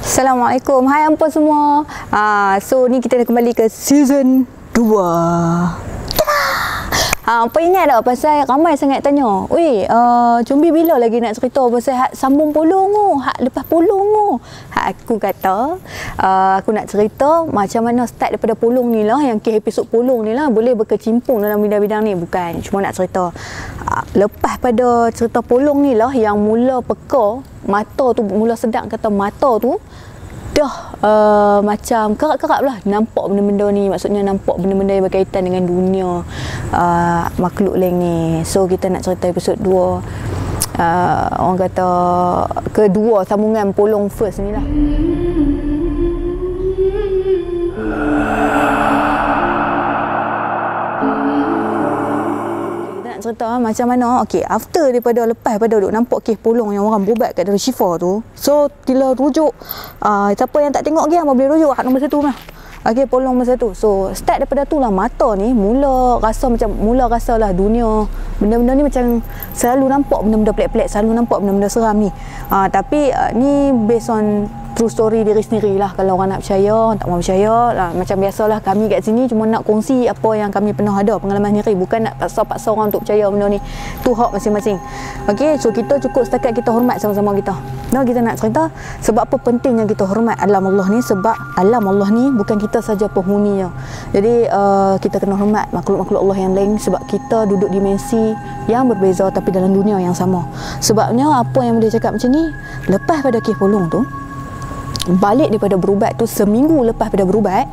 Assalamualaikum. Hai apa semua. So ni kita dah kembali ke season 2. Apa ingat tak pasal ramai sangat tanya, "Oi, Combi bila lagi nak cerita pasal hak sambung polong tu, hak lepas polong tu?" Aku kata, aku nak cerita macam mana start daripada polong ni lah, yang ke episod polong ni lah boleh berkecimpung dalam bidang-bidang ni. Bukan cuma nak cerita lepas pada cerita polong ni lah yang mula peka mata tu, mula sedap kata mata tu dah macam kerap-kerap lah nampak benda-benda ni. Maksudnya nampak benda-benda yang berkaitan dengan dunia makhluk lain ni. So kita nak cerita episod 2, orang kata kedua sambungan polong first ni lah. Cerita macam mana, okey, after daripada lepas pada duk nampak kes polong yang orang berubat kat dari Syifa tu, so bila rujuk, siapa yang tak tengok lagi, boleh rujuk hak nombor 1 mah. Okey, polong nombor 1. So start daripada tu lah mata ni mula rasa lah dunia benda-benda ni macam selalu nampak benda-benda pelik-pelik, selalu nampak benda-benda seram ni. Tapi ni based on true story diri sendiri lah. Kalau orang nak percaya, tak mau percaya lah. Macam biasalah kami kat sini cuma nak kongsi apa yang kami pernah ada pengalaman sendiri, bukan nak paksa-paksa orang untuk percaya benda ni. Tu hak masing-masing. Okey, so kita cukup setakat kita hormat sama-sama kita. Nah, kita nak cerita sebab apa pentingnya kita hormat alam Allah ni, sebab alam Allah ni bukan kita saja penghuninya. Jadi kita kena hormat makhluk-makhluk Allah yang lain sebab kita duduk dimensi yang berbeza tapi dalam dunia yang sama. Sebabnya apa yang boleh cakap macam ni, lepas pada kes polong tu, balik daripada berubat tu, seminggu lepas pada berubat,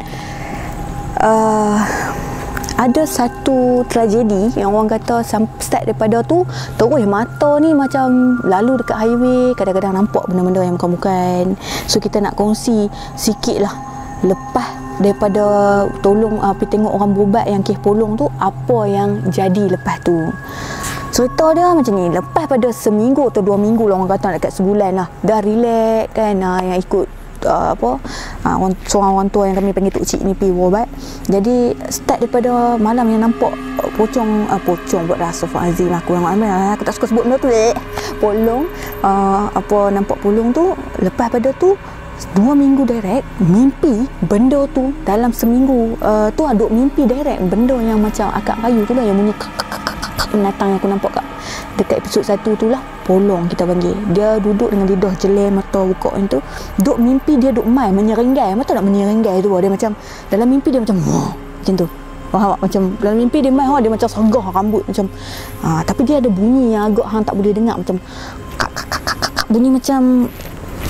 ada satu tragedi yang orang kata start daripada tu terus mata ni macam lalu dekat highway, kadang-kadang nampak benda-benda yang bukan-bukan. So kita nak kongsi sikit lah lepas daripada tolong pergi tengok orang berubat yang kes polong tu, apa yang jadi lepas tu. Cerita dia macam ni, lepas pada seminggu atau 2 minggu lah, orang kata dekat sebulan lah, dah relax kan, yang ikut seorang orang tua yang kami panggil Tok Cik ni pergi berubat. Jadi start daripada malam yang nampak pocong buat rasa Azim, aku tak suka sebut benda tu polong, nampak polong tu. Lepas pada tu 2 minggu direct mimpi benda tu. Dalam seminggu tu aduk mimpi direct benda yang macam akak kayu tu lah, yang bunyi binatang yang aku nampak kat dekat episod 1 tu lah, polong kita panggil. Dia duduk dengan lidah jelai, mata buka macam tu, duk mimpi dia duk main menyerenggai. Mata nak menyerenggai tu, dia macam dalam mimpi dia macam macam tu, faham tak? Macam dalam mimpi dia main, dia macam sergah rambut macam tapi dia ada bunyi yang agak hang tak boleh dengar, macam bunyi macam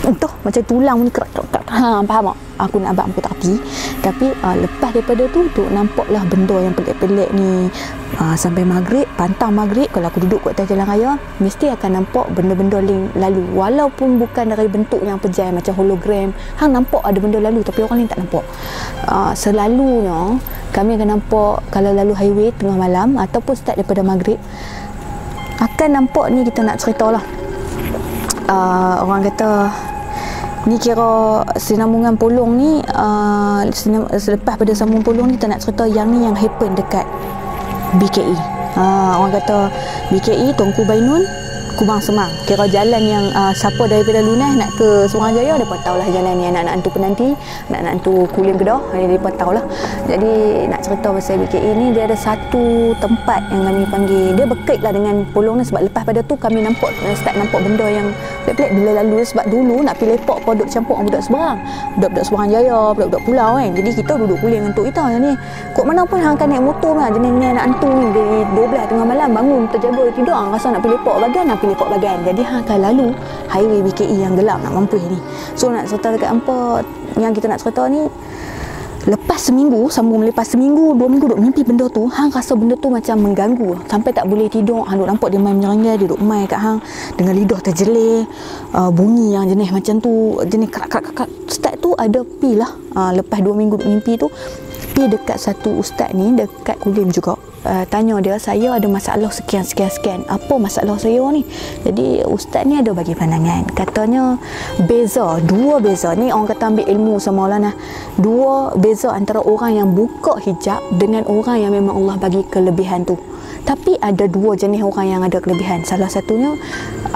tu, macam tulang bunyi kerak. Faham tak? Aku nak abang aku tak hati. Tapi lepas daripada tu nampaklah benda yang pelik-pelik ni. Sampai maghrib, pantang maghrib, kalau aku duduk kat atas jalan raya, mesti akan nampak benda-benda lalu. Walaupun bukan dari bentuk yang pejai macam hologram, hang nampak ada benda lalu tapi orang lain tak nampak. Selalunya kami akan nampak kalau lalu highway tengah malam ataupun start daripada maghrib, akan nampak ni. Kita nak ceritalah, orang kata ni kira sinambungan polong ni, selepas pada sambung polong ni kita nak cerita yang ni yang happen dekat BKE. Orang kata BKE Tunku Bainun Kubang Semang, kira jalan yang siapa daripada Lunas nak ke Suruhanjaya, mereka tahu lah jalan ni. Anak-anak hantu penanti, anak-anak hantu Kulim Kedah, mereka tahu lah. Jadi nak cerita pasal BKE ni, dia ada satu tempat yang kami panggil, dia berkait lah dengan polong ni. Sebab lepas pada tu kami start nampak benda yang pelik-pelik bila lalu. Sebab dulu nak pergi lepak kau duduk campur dengan budak seberang, budak-budak Suruhanjaya, budak-budak pulau kan. Jadi kita duduk kuling dengan tok kita yang ni. Kok mana pun hang akan naik motor kan, jenis ni anak hantu ni dari 12 tengah malam bangun terjaga tidur, hang rasa nak pergi lepak bagan, nak pergi lepak bagan. Jadi hang akan lalu highway BKE yang gelap nak mampus ni. So nak cerita dekat hampa yang kita nak cerita ni, lepas seminggu, sambung lepas seminggu 2 minggu duk mimpi benda tu, hang rasa benda tu macam mengganggu sampai tak boleh tidur. Hang duk nampak dia main menyeranggai, dia duk main kat hang dengan lidah terjelai, bunyi yang jenis macam tu, jenis kerak-kerak. Start tu ada pi lah, lepas 2 minggu duk mimpi tu, pi dekat satu ustaz ni dekat Kulim juga. tanya dia, saya ada masalah sekian, apa masalah saya ni? Jadi ustaz ni ada bagi pandangan, katanya dua beza ni, orang kata ambil ilmu semalah nah, dua beza antara orang yang buka hijab dengan orang yang memang Allah bagi kelebihan tu. Tapi ada dua jenis orang yang ada kelebihan. Salah satunya,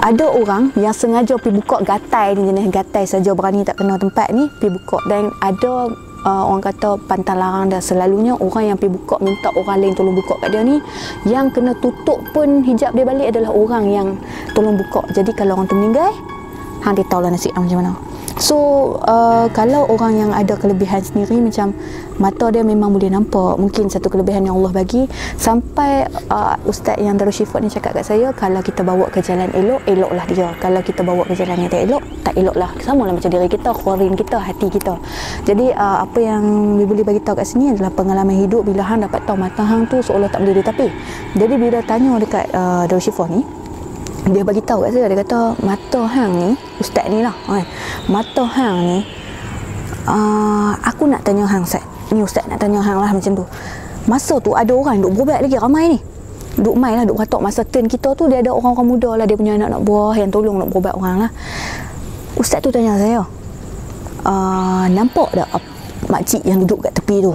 ada orang yang sengaja pergi buka gatai ni, jenis gatai saja berani tak kena tempat ni, pergi buka. Dan ada orang kata pantang larang dah. Selalunya orang yang pergi buka minta orang lain tolong buka kat dia ni, yang kena tutup pun hijab dia balik adalah orang yang tolong buka. Jadi kalau orang tu meninggal, hang dia tahulah nasib macam mana. So kalau orang yang ada kelebihan sendiri, macam mata dia memang boleh nampak, mungkin satu kelebihan yang Allah bagi. Sampai ustaz yang Darul Shifa ni cakap kat saya, kalau kita bawa ke jalan elok, eloklah dia. Kalau kita bawa ke jalan yang tak elok, tak eloklah. Sama lah macam diri kita, khurin kita, hati kita. Jadi apa yang boleh bagi tahu kat sini adalah pengalaman hidup. Bila hang dapat tahu mata hang tu seolah tak boleh ditapi. Jadi bila tanya dekat Darul Shifa ni, dia bagi tahu kat saya, dia kata mata hang ni, ustaz ni lah, mata hang ni, aku nak tanya hang Ustaz, ni ustaz nak tanya hang lah macam tu. Masa tu ada orang duk berubat lagi, ramai ni duk main lah, duk ratok. Masa turn kita tu dia ada orang-orang muda lah, dia punya anak-anak buah yang tolong nak berubat orang lah. Ustaz tu tanya saya, nampak tak makcik yang duduk kat tepi tu?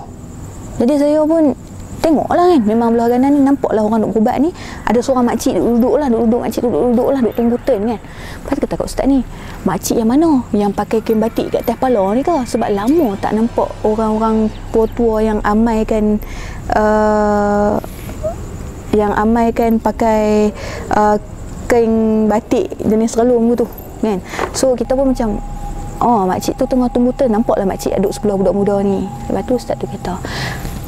Jadi saya pun tengoklah kan, memang belah kanan ni nampaklah orang duk berubat ni, ada seorang makcik duduk lah, duk tunggu turn kan. Lepas tu kata kat ustaz ni, makcik yang mana? Yang pakai kain batik kat atas kepala ni ke? Sebab lama tak nampak orang-orang tua yang amaikan pakai kain batik jenis relung tu kan. So kita pun macam, makcik tu tengah tunggu turn, nampaklah makcik duduk sebelah budak muda ni. Lepas tu ustaz tu kata,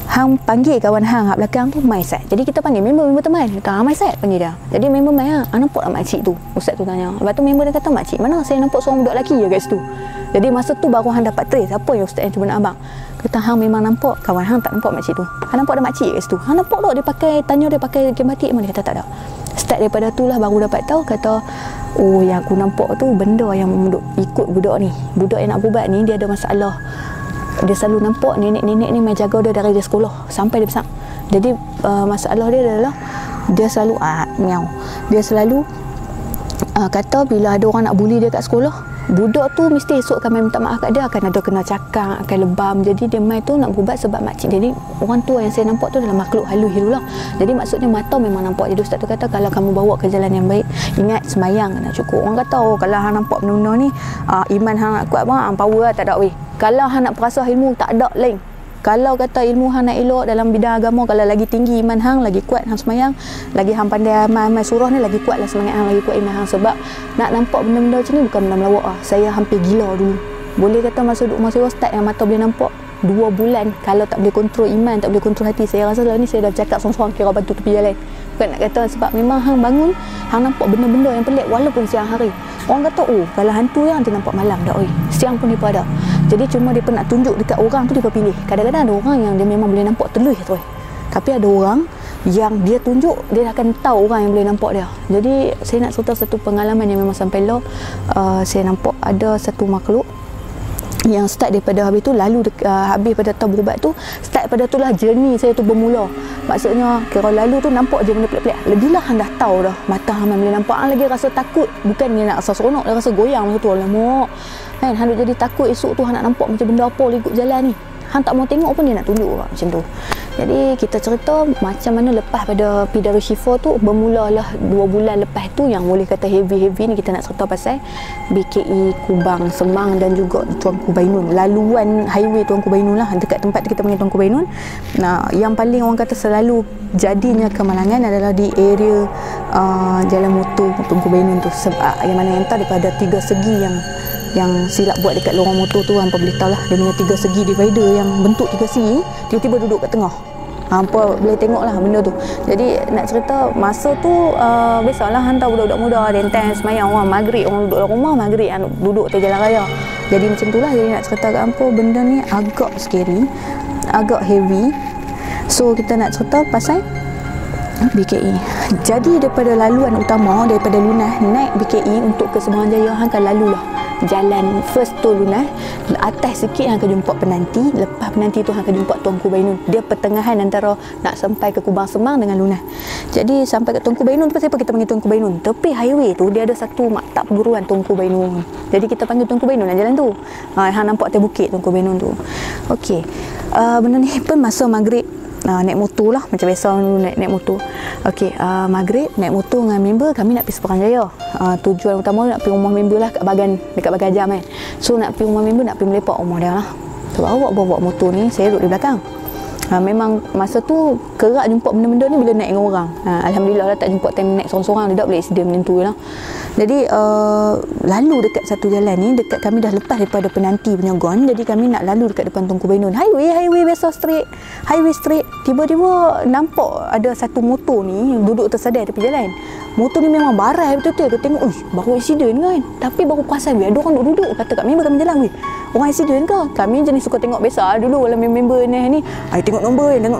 hang panggil kawan hang kat belakang tu, mai Sat. Jadi kita panggil member teman. Kata, mai Sat, panggil dia. Jadi member mai, nampak tak makcik tu? Ustaz tu tanya. Lepas tu member dia kata, makcik mana? Saya nampak seorang budak lelaki je kat situ. Jadi masa tu baru hang dapat trace apa yang ustaz yang cuba nak abang. Kata, hang memang nampak, kawan hang tak nampak makcik tu. Hang nampak ada makcik kat situ. Hang nampak tak dia pakai, tanya dia pakai kain batik mana? Dia kata, tak ada. Start daripada tu lah baru dapat tahu, kata, oh yang aku nampak tu benda yang ikut budak ni. Budak yang nak berubat ni, dia ada masalah. Dia selalu nampak nenek-nenek ni main jaga dia dari dia sekolah sampai dia besar. Jadi masalah dia adalah dia selalu dia selalu kata bila ada orang nak bully dia kat sekolah, budak tu mesti esok akan main minta maaf kat dia, akan ada kena cakap, akan lebam. Jadi dia main tu nak berubat sebab makcik dia ni, orang tua yang saya nampak tu adalah makhluk halu lah. Jadi maksudnya mata memang nampak. Jadi ustaz tu kata, kalau kamu bawa ke jalan yang baik, ingat semayang kena cukup. Orang kata, kalau hang nampak benda-benda ni, iman hang nak kuat bang, power lah, tak ada weh. Kalau hang nak perasa ilmu, tak ada lain. Kalau kata ilmu hang nak elok dalam bidang agama, kalau lagi tinggi iman hang, lagi kuat hang semayang, lagi hang pandai amal surah ni, lagi kuatlah semangat hang, lagi kuat iman hang. Sebab nak nampak benda-benda macam ni bukan benda melawak lah. Saya hampir gila dulu. Boleh kata masa start yang mata boleh nampak 2 bulan, kalau tak boleh kontrol iman, tak boleh kontrol hati, saya rasa lah ni saya dah cakap sorang-sorang kira bantu tepi jalan. Bukan nak kata, sebab memang hang bangun, hang nampak benda-benda yang pelik walaupun siang hari. Orang kata, kalau hantu yang dia nampak malam dah, siang pun dia ada. Jadi cuma dia nak tunjuk dekat orang tu, dia pilih. Kadang-kadang ada orang yang dia memang boleh nampak telus tu. Tapi ada orang yang dia tunjuk, dia akan tahu orang yang boleh nampak dia. Jadi saya nak cerita satu pengalaman yang memang sampai lah, saya nampak ada satu makhluk yang start daripada habis tu, lalu habis pada tahap berubat tu, start pada tu lah journey saya tu bermula. Maksudnya kira lalu tu nampak je benda pelik-pelik. Lebilah hang dah tahu dah mata hang boleh nampak, hang lagi rasa takut. Bukan dia nak rasa seronok, dia rasa goyang masa tu. Alamak kan, hang jadi takut esok tu hang nak nampak macam benda apa ikut jalan ni. Hang tak mau tengok pun dia nak tunjuk macam tu. Jadi kita cerita macam mana lepas pada Darul Shifa tu, bermulalah 2 bulan lepas tu yang boleh kata heavy ni. Kita nak cerita pasal BKE Kubang Semang dan juga Tuanku Bainun, laluan highway Tuanku Bainun lah, dekat tempat tu kita panggil Tuanku Bainun. Nah, yang paling orang kata selalu jadinya kemalangan adalah di area jalan motor Tuanku Bainun tu. Sebab yang mana yang tahu daripada 3 segi yang silap buat dekat lorong motor tu, hampa boleh tahu lah dia punya 3 segi divider yang bentuk 3 segi, tiba-tiba duduk kat tengah. Hampa boleh tengok lah benda tu. Jadi nak cerita masa tu, biasalah hantar budak-budak muda dentang semayang, orang maghrib, orang duduk dalam rumah, maghrib duduk di jalan raya. Jadi macam tu lah. Jadi nak cerita kat hampa, benda ni agak scary, agak heavy. So kita nak cerita pasal BKE. Jadi daripada laluan utama, daripada Lunas naik BKE untuk ke Sembangan Jaya, hang akan lalu lah jalan first tu Lunas, atas sikit hang akan jumpa penanti, lepas penanti tu hang akan jumpa Tuanku Bainun. Dia pertengahan antara nak sampai ke Kubang Semang dengan Lunas. Jadi sampai ke Tuanku Bainun tu, siapa kita panggil Tuanku Bainun? Tepi highway tu dia ada satu maktab perguruan Tuanku Bainun. Jadi kita panggil Tuanku Bainun lah jalan tu. Hang nampak atas bukit Tuanku Bainun tu. Okey. Benda ni pun masa maghrib. Naik motor lah macam biasa naik motor. Okey, maghrib naik motor dengan member kami nak pergi Seberang Jaya. Tujuan utama nak pergi rumah member lah kat Bagan, dekat Bagan Jam kan. So nak pergi rumah member, nak pergi melepak rumah dia lah. So awak bawa motor ni, saya duduk di belakang. Memang masa tu kerak jumpa benda-benda ni bila naik dengan orang. Alhamdulillah lah tak jumpa time naik sorang-sorang, dia tak boleh accident macam tu lah. Jadi lalu dekat satu jalan ni, dekat kami dah lepas daripada penanti punya gon, jadi kami nak lalu dekat depan Tuanku Bainun. Highway biasa straight. Highway straight. Tiba-tiba nampak ada satu motor ni duduk tersadar tepi jalan. Motor ni memang barai betul-betul. Kita tengok, baru accident kan. Tapi baru perasan, ada orang duduk. Kata kat member kami jalan, orang accident ke? Kami jenis suka tengok biasa dulu kalau member ni tengok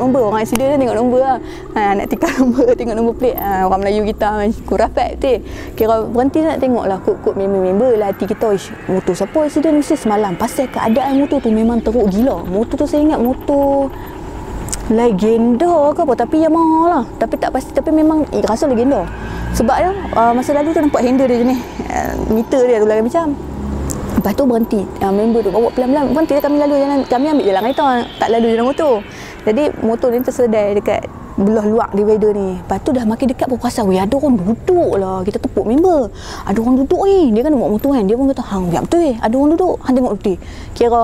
nombor orang accident tengok nombor lah. Nak tikar nombor, tengok nombor plate. Orang Melayu kita kurang rapat betul. Kira berhenti nak tengok lah kod member lah hati kita. Motor siapa accident mesti semalam. Pasal keadaan motor tu memang teruk gila. Motor tu saya ingat motor legenda ke apa, tapi Yamaha lah. Tapi tak pasti, tapi memang rasa legenda. Sebab masa lalu tu nampak handle dia jenis meter dia tu lah macam. Lepas tu berhenti, member tu bawa pelan-pelan berhenti, kami lalu jalan, kami ambil jalan kereta, tak lalu jalan motor. Jadi motor ni tersedai dekat belah luar divider ni. Lepas tu dah makin dekat pun perasan, ada orang duduk lah. Kita tepuk member, ada orang duduk ni. Dia kan bawa motor kan, dia pun kata, hang biar betul ada orang duduk, hang tengok betul. Kira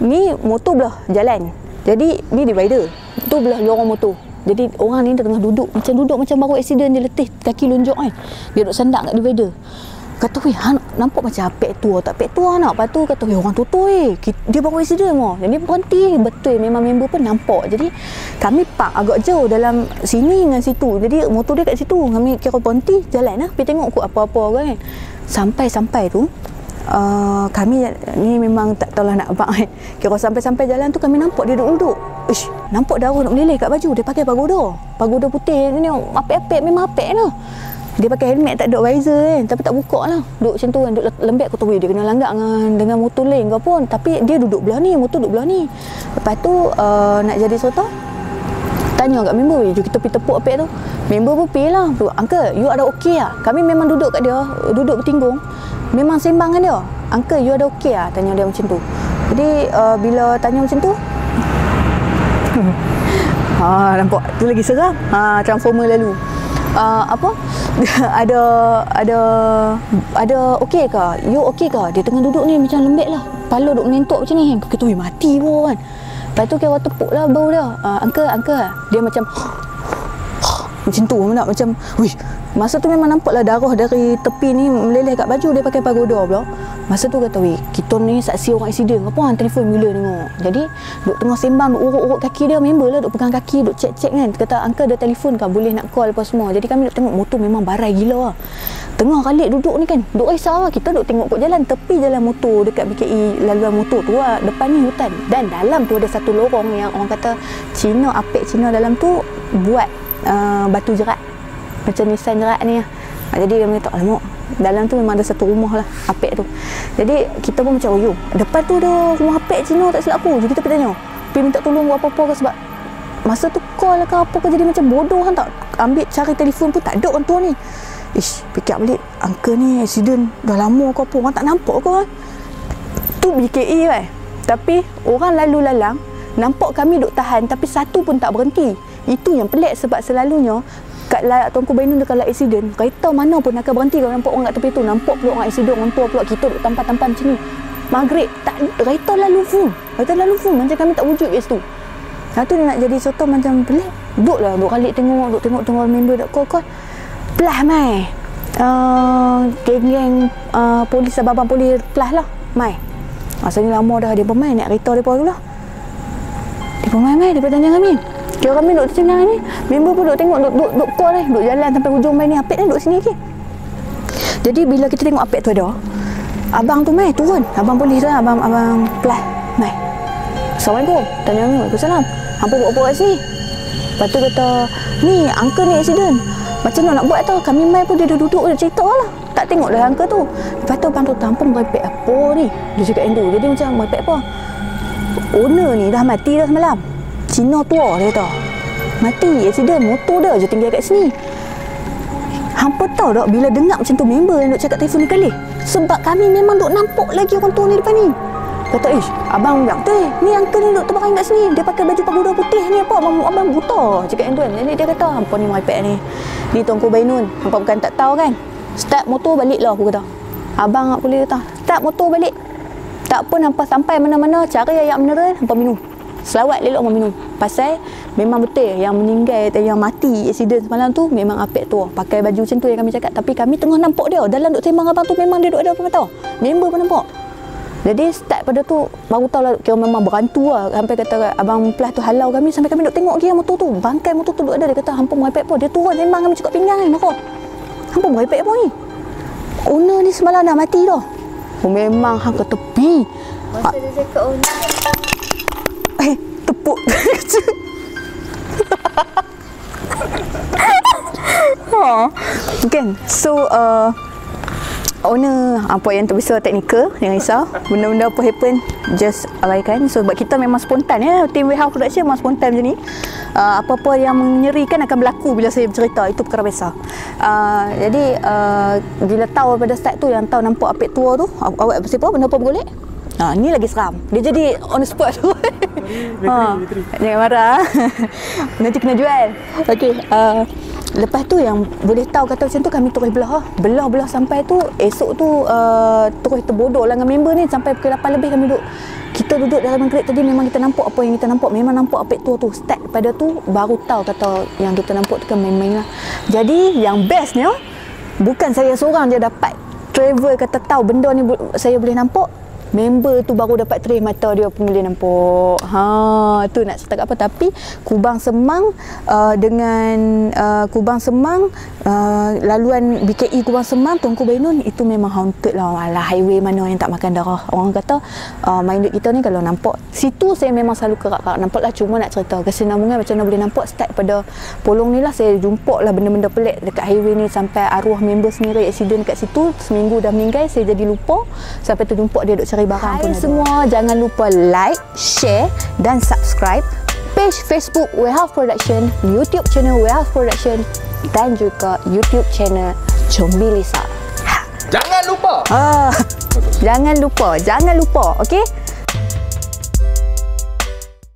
ni motor belah jalan, jadi ni divider, tu belah lorong motor. Jadi orang ni tengah duduk macam baru accident, dia letih kaki lonjok kan. Dia duduk sandak kat divider. Kata, nampak macam apek tua, tak apek tua nak. Lepas tu kata, orang tutur dia baru accident mah. Jadi berhenti, betul memang member pun nampak. Jadi kami park agak jauh dalam sini dengan situ. Jadi motor dia kat situ. Kami kira berhenti, jalan lah, pergi tengok kot apa-apa kan. Sampai tu kami ni memang tak tahulah nak abang kan. Kira sampai jalan tu kami nampak dia duduk. Nampak darah nak meleleh kat baju. Dia pakai pagoda putih ni, apek-apek, memang apek lah. Dia pakai helmet, tak ada visor kan, tapi tak buka lah. Duduk macam tu kan, duduk lembek. Aku tahu dia kena langgak dengan motor lain ke pun. Tapi dia duduk belah ni, motor duduk belah ni. Lepas tu nak jadi serta, tanya kat member, jom kita pergi tepuk apek tu. Member pun pergi lah, uncle, you ada okey lah? Kami memang duduk kat dia, duduk bertinggung, memang sembang dengan dia. Uncle, you ada okey lah? Tanya dia macam tu. Jadi bila tanya macam tu, nampak tu lagi seram. Transformer lalu. Ada okey ke? You okey ke? Dia tengah duduk ni macam lembek lah. Kepala duduk menentuk macam ni. Kita mati pun kan. Lepas tu kira tepuk lah bau dia. Uncle. Dia macam macam tu macam masa tu memang nampak lah darah dari tepi ni meleleh kat baju. Dia pakai pagoda pula. Masa tu kata, kita ni saksi orang accident. Apa orang telefon bila tengok. Jadi duk tengah sembang, duk urut-urut kaki dia. Member lah duk pegang kaki, duk cek-cek kan. Kata, uncle ada telefon kan, boleh nak call apa semua. Jadi kami duk tengok motor memang barai gila lah. Tengah kalik duduk ni kan, duk risau lah. Kita duk tengok kot jalan, tepi jalan motor dekat BKI laluan motor tu lah. Depan ni hutan. Dan dalam tu ada satu lorong yang orang kata apek Cina dalam tu buat batu jerat. Macam nisan jerat ni lah. Jadi dia kata, alamak, dalam tu memang ada satu rumah lah, apek tu. Jadi kita pun macam, depan tu ada rumah apek Cina tak silap aku. Jadi kita pergi tanya, pergi minta tolong apa-apa ke, sebab masa tu call ke apa ke, jadi macam bodoh kan, tak ambil cari telefon pun tak ada orang tua ni. Fikir balik, uncle ni accident dah lama ke apa, orang tak nampak ke kan? Tu BKE kan. Tapi orang lalu lalang nampak kami duk tahan, tapi satu pun tak berhenti. Itu yang pelik, sebab selalunya kat Tuanku Bainun dekat accident, kereta mana pun akan berhenti kalau nampak orang kat tepi tu. Nampak pula orang accident, orang tua pula, kita duk tampan-tampan macam ni. Maghrib, tak, kereta lalu full. Macam kami tak wujud kat situ. Lepas tu dia nak jadi soto macam pelik. Duk kali tengok member duk call. Pelah mai. Geng-geng polis, abang polis pelah lah. Mai. Masa ni lama dah dia pemain nak kereta depa dulu lah. Dia pemain mai, dia tanya kami. Kira kami duduk sini ni, member pun duduk tengok, duduk call ni, duduk jalan sampai hujung main ni, apek ni duduk sini lagi. Jadi bila kita tengok apek tu ada, abang tu mai turun, abang polis lah, abang pelah, mai. Assalamualaikum. Tanya kami, Waalaikumsalam. Hampa buat apa kat sini? Lepas tu kata, ni uncle ni accident. Macam mana nak buat tau? Kami mai pun dia duduk, dia cerita lah. Tak tak tengok dah angka tu. Lepas tu abang tu tampung merepek apa ni, dia cakap yang tu. Jadi macam merepek apa, owner ni dah mati dah semalam, Cina tua dia kata, mati accident motor dia je tinggal kat sini. Hampa tahu tak bila dengar macam tu member yang duk cakap telefon ni kali, sebab kami memang duk nampak lagi orang tua ni depan ni. Kata, abang bilang, ni uncle ni duk terbaring kat sini, dia pakai baju pagoda putih ni apa, abang buta, cakap yang tu kan. Jadi dia kata, hampa ni merepek ni Tunku Bainun, hampa bukan tak tahu kan, start motor balik lah, aku kata. Abang tak boleh kata, start motor balik. Tak pun hampa sampai mana-mana, cari air mineral, hampa minum. Selawat elok hampa minum. Pasal memang betul yang meninggal, yang mati accident semalam tu memang apek tua. Pakai baju macam tu yang kami cakap. Tapi kami tengah nampak dia. Dalam duk sembang abang tu memang dia duk ada apa tahu. Member pun nampak. Jadi start pada tu baru tahu lah, kira memang berantu lah. Sampai kata abang Plus tu halau kami, sampai kami duk tengok kira motor tu. Bangkai motor tu duk ada. Dia kata hampa merepek apa. Dia turun sembang kami cakap pinggang kan. Marah. Hampa merepek apa ni? Owner ni semalam dah mati dah. Memang hang ke tepi. Masa dia cakap owner tepuk. Kan. So owner apa yang terbesar teknikal, jangan risau, benda-benda apa happen just abaikan. So sebab kita memang spontan ya, team Warehouse Production memang spontan macam ni. Apa-apa yang menyerikan akan berlaku bila saya bercerita, itu perkara biasa. Jadi bila tahu pada start tu, yang tahu nampak apek tua tu, awak siapa benda apa bergolek? Ni lagi seram. Dia jadi on the spot tu. Jangan marah. Nanti kena jual. Okey, lepas tu yang boleh tahu kata macam tu, kami terus belah sampai tu esok tu terus terbodoh lah dengan member ni sampai pukul 8 lebih kami kita duduk dalam kereta tadi. Memang kita nampak apa yang kita nampak, memang nampak apek tua tu. Start pada tu baru tahu kata yang kita nampak tu kan main-main lah. Jadi yang bestnya bukan saya seorang je dapat travel kata tahu benda ni saya boleh nampak. Member tu baru dapat trace mata dia pun boleh nampak. Tu nak cerita apa. Tapi Kubang Semang dengan Kubang Semang, laluan BKE Kubang Semang, Tunku Bainun, itu memang haunted lah. Alah, highway mana yang tak makan darah. Orang kata minded kita ni kalau nampak situ, saya memang selalu kerak-kerak nampak lah. Cuma nak cerita kesinambungan macam mana boleh nampak start pada Polong ni lah. Saya jumpa lah benda-benda pelik dekat highway ni, sampai arwah member sendiri accident dekat situ. Seminggu dah meninggal, saya jadi lupa. Sampai tu jumpa dia duk cari barang. Hai semua, jangan lupa like, share dan subscribe page Facebook Warehouse Production, YouTube channel Warehouse Production dan juga YouTube channel Combi Lisa. Jangan lupa. Jangan lupa, okey?